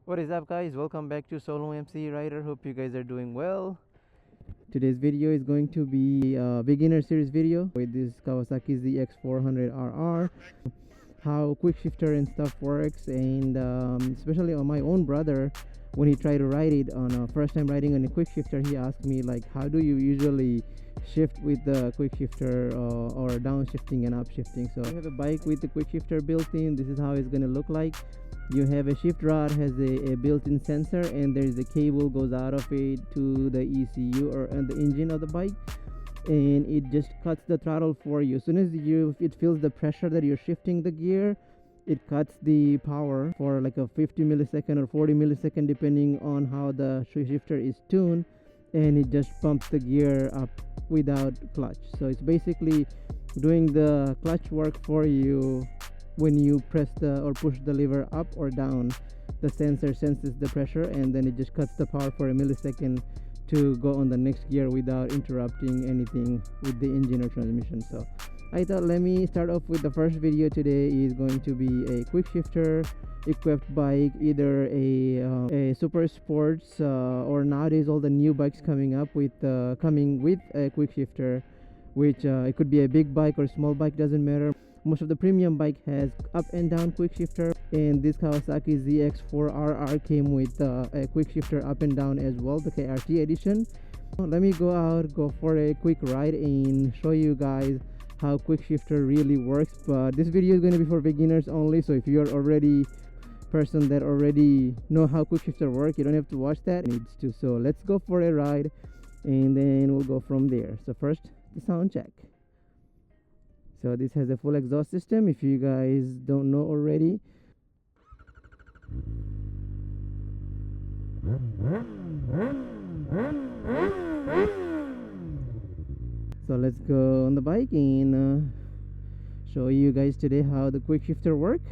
What is up, guys? Welcome back to Solo MC Rider. Hope you guys are doing well. Today's video is going to be a beginner series video with this Kawasaki ZX400RR, how quick shifter and stuff works, and especially on my own brother, when he tried to ride it on a first time riding on a quick shifter, he asked me like, how do you usually shift with the quick shifter or downshifting and upshifting? So I have a bike with the quick shifter built in. This is how it's gonna look like. You have a shift rod, has a built-in sensor, and there is a cable goes out of it to the ECU or the engine of the bike, and it just cuts the throttle for you. As soon as it feels the pressure that you're shifting the gear, it cuts the power for like a 50 millisecond or 40 millisecond depending on how the shifter is tuned, and it just pumps the gear up without clutch. So it's basically doing the clutch work for you. When you press or push the lever up or down, the sensor senses the pressure, and then it just cuts the power for a millisecond to go on the next gear without interrupting anything with the engine or transmission. So I thought, let me start off with the first video. Today is going to be a quick shifter equipped bike, either a super sports or nowadays all the new bikes coming up with coming with a quick shifter, which it could be a big bike or small bike, doesn't matter. Most of the premium bike has up and down quick shifter, and this Kawasaki ZX4RR came with a quick shifter up and down as well, the KRT edition. Let me go for a quick ride and show you guys how quick shifter really works. But this video is going to be for beginners only, so if you're already person that already know how quick shifter work, you don't have to watch that. Needs to. So let's go for a ride and then we'll go from there. So first, the sound check. So this has a full exhaust system, if you guys don't know already. So let's go on the bike and show you guys today how the quick shifter work.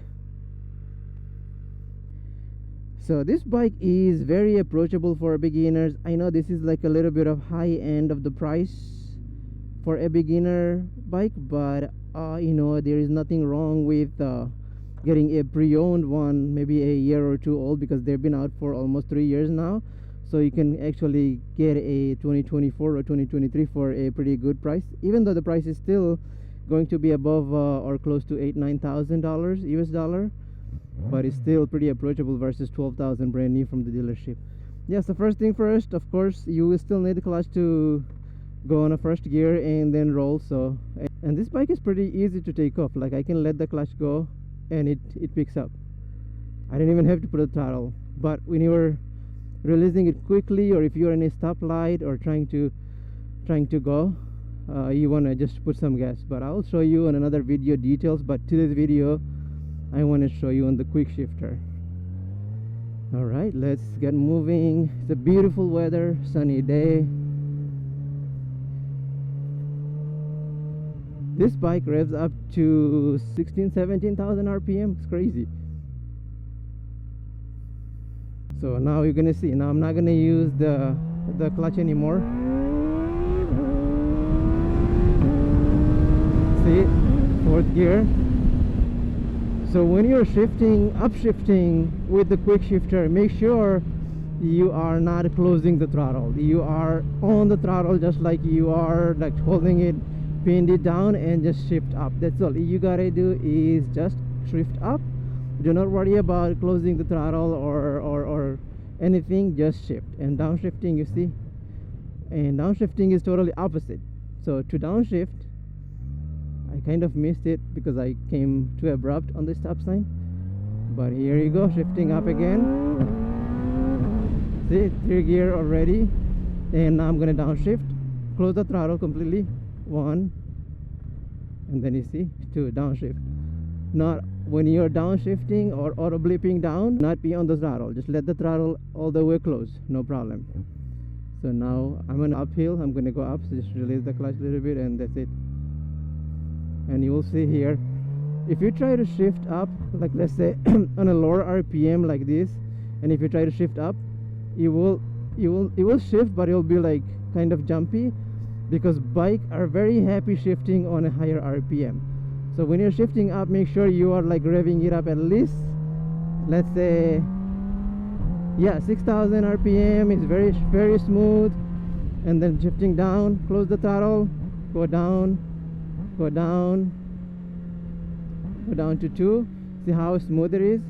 So this bike is very approachable for beginners. I know this is like a little bit of high end of the price for a beginner bike, but you know, there is nothing wrong with getting a pre-owned one, maybe a year or two old, because they've been out for almost 3 years now. So you can actually get a 2024 or 2023 for a pretty good price, even though the price is still going to be above or close to $8,000-9,000 US dollar, but it's still pretty approachable versus 12,000 brand new from the dealership. Yeah, so first thing first, of course, you will still need the clutch to go on a first gear and then roll. So, and this bike is pretty easy to take off. Like, I can let the clutch go and it picks up. I didn't even have to put a throttle. But when you're releasing it quickly, or if you're in a stoplight or trying to go, you want to just put some gas. But I'll show you on another video details. But today's video, I want to show you on the quick shifter. Alright, let's get moving. It's a beautiful weather, sunny day. This bike revs up to 16,000-17,000 RPM. It's crazy. So now you're gonna see. Now I'm not gonna use the clutch anymore. See, fourth gear. So when you're upshifting with the quick shifter, make sure you are not closing the throttle. You are on the throttle just like you are like holding it, pinned it down, and just shift up. That's all you gotta do, is just shift up. Do not worry about closing the throttle or anything, just shift. And downshifting, you see, and downshifting is totally opposite. So to downshift, I kind of missed it because I came too abrupt on the stop sign, but here you go, shifting up again. See, 3 gear already. And now I'm gonna downshift, close the throttle completely, 1, and then you see 2, downshift. Not when you're downshifting or auto blipping down, not be on the throttle, just let the throttle all the way close, no problem. So now I'm on uphill, I'm gonna go up, so just release the clutch a little bit, and that's it. And you will see here, if you try to shift up, like let's say on a lower RPM like this, and if you try to shift up, it will shift, but it will be like kind of jumpy, because bike are very happy shifting on a higher RPM. So when you're shifting up, make sure you are like revving it up at least, let's say Yeah, 6,000 rpm is very smooth. And then shifting down, close the throttle, go down, go down, go down to 2. See how smooth it is?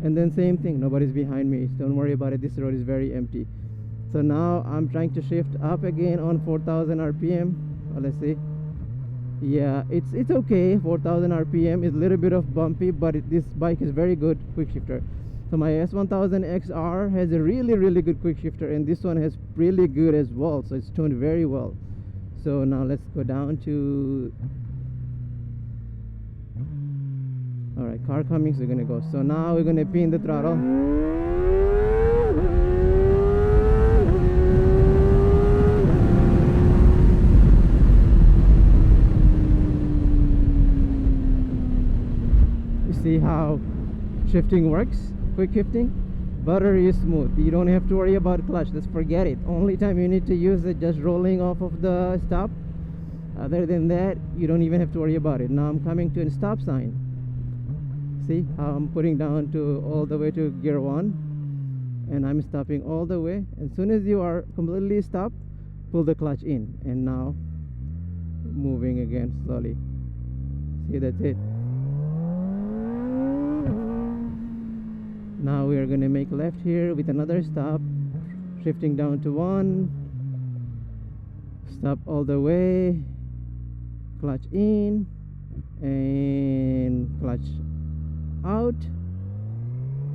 And then same thing, nobody's behind me, don't worry about it, this road is very empty. So now I'm trying to shift up again on 4,000 rpm. Let's see. Yeah, it's okay. 4,000 rpm is a little bit of bumpy, but this bike is very good quick shifter. So my S1000 XR has a really good quick shifter, and this one has really good as well, so it's tuned very well. So now let's go down to, all right, car coming, so we're gonna go. So now we're gonna pin the throttle. You see how shifting works? Quick shifting, very smooth. You don't have to worry about clutch, just forget it. Only time you need to use it just rolling off of the stop. Other than that, you don't even have to worry about it. Now I'm coming to a stop sign. See how I'm putting down to all the way to gear 1, and I'm stopping all the way. As soon as you are completely stopped, pull the clutch in, and now moving again slowly. See, that's it. Now we are going to make left here with another stop, shifting down to 1, stop all the way, clutch in and clutch out,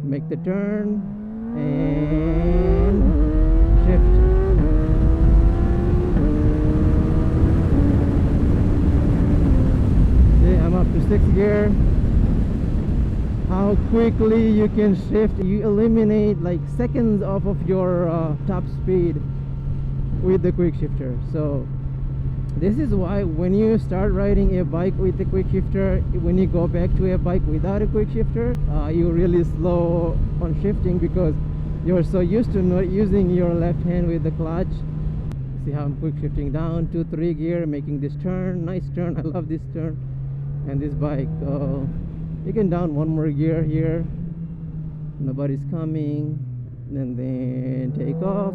make the turn and shift. Okay, I'm up to 6th gear. How quickly you can shift, you eliminate like seconds off of your top speed with the quick shifter. So this is why when you start riding a bike with the quick shifter, when you go back to a bike without a quick shifter, you really slow on shifting because you're so used to not using your left hand with the clutch. See how I'm quick shifting down to 3 gear, making this turn. Nice turn, I love this turn. And this bike, you can down 1 more gear here, nobody's coming, and then take off.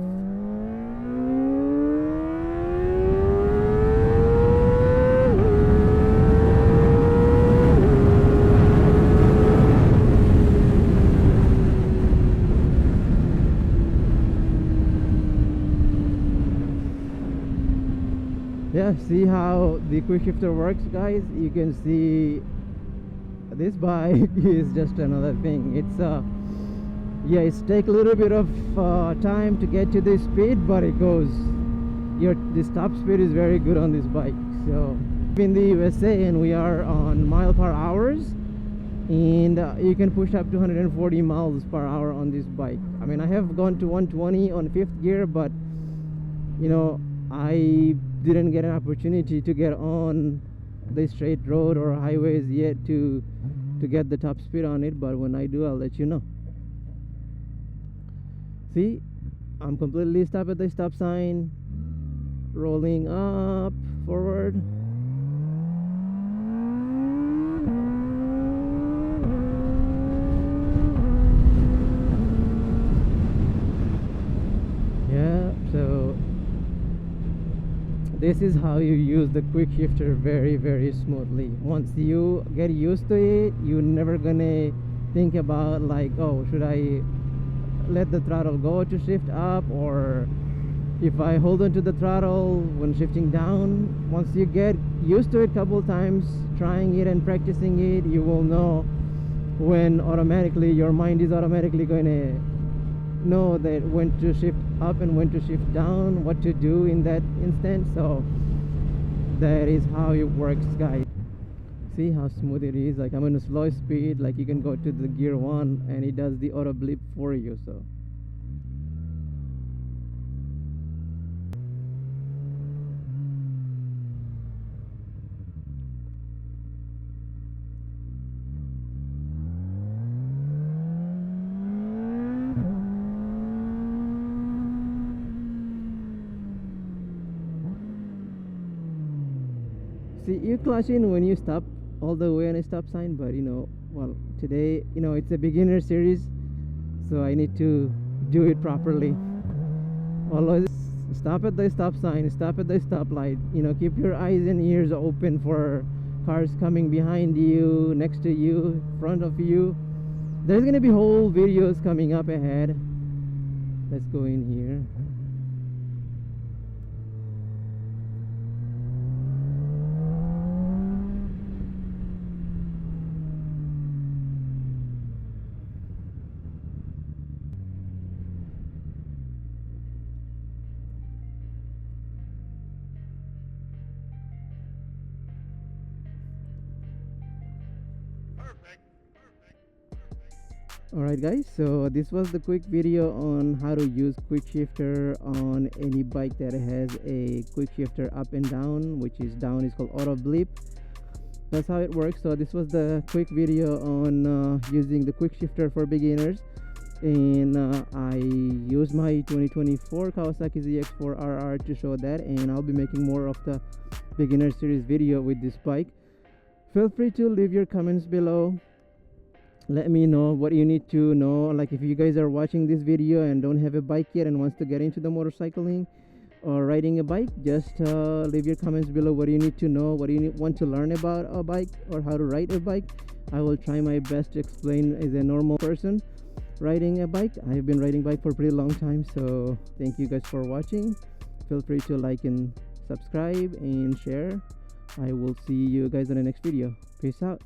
Yeah, see how the quick shifter works, guys? You can see this bike is just another thing. It's yeah, it's take a little bit of time to get to this speed, but it goes, the top speed is very good on this bike. So in the USA, and we are on mile/hours, and you can push up to 140 miles per hour on this bike. I mean, I have gone to 120 on 5th gear, but you know, I didn't get an opportunity to get on the straight road or highways yet to get the top speed on it, but when I do, I'll let you know. See, I'm completely stopped at the stop sign, rolling up forward. Yeah, so this is how you use the quick shifter very smoothly. Once you get used to it, you're never gonna think about like, oh, should I let the throttle go to shift up, or if I hold on to the throttle when shifting down. Once you get used to it a couple times, trying it and practicing it, you will know when automatically your mind is automatically going to know that when to shift up and when to shift down, what to do in that instant. So that is how it works, guys. See how smooth it is? Like I'm on a slow speed, like you can go to the gear 1 and it does the auto blip for you. So see, you clutch in when you stop all the way on a stop sign, but you know, well, today, you know, it's a beginner series, so I need to do it properly. Always stop at the stop sign, stop at the stoplight. You know, keep your eyes and ears open for cars coming behind you, next to you, front of you. There's gonna be whole videos coming up ahead. Let's go in here. Alright guys, so this was the quick video on how to use quick shifter on any bike that has a quick shifter up and down, which is down is called auto blip. That's how it works. So this was the quick video on using the quick shifter for beginners, and I used my 2024 Kawasaki ZX4RR to show that, and I'll be making more of the beginner series video with this bike. Feel free to leave your comments below. Let me know what you need to know. Like if you guys are watching this video and don't have a bike yet and wants to get into the motorcycling or riding a bike, just leave your comments below. What do you need to know? What do you want to learn about a bike or how to ride a bike? I will try my best to explain as a normal person riding a bike. I've been riding bike for a pretty long time, so thank you guys for watching. Feel free to like and subscribe and share. I will see you guys in the next video. Peace out.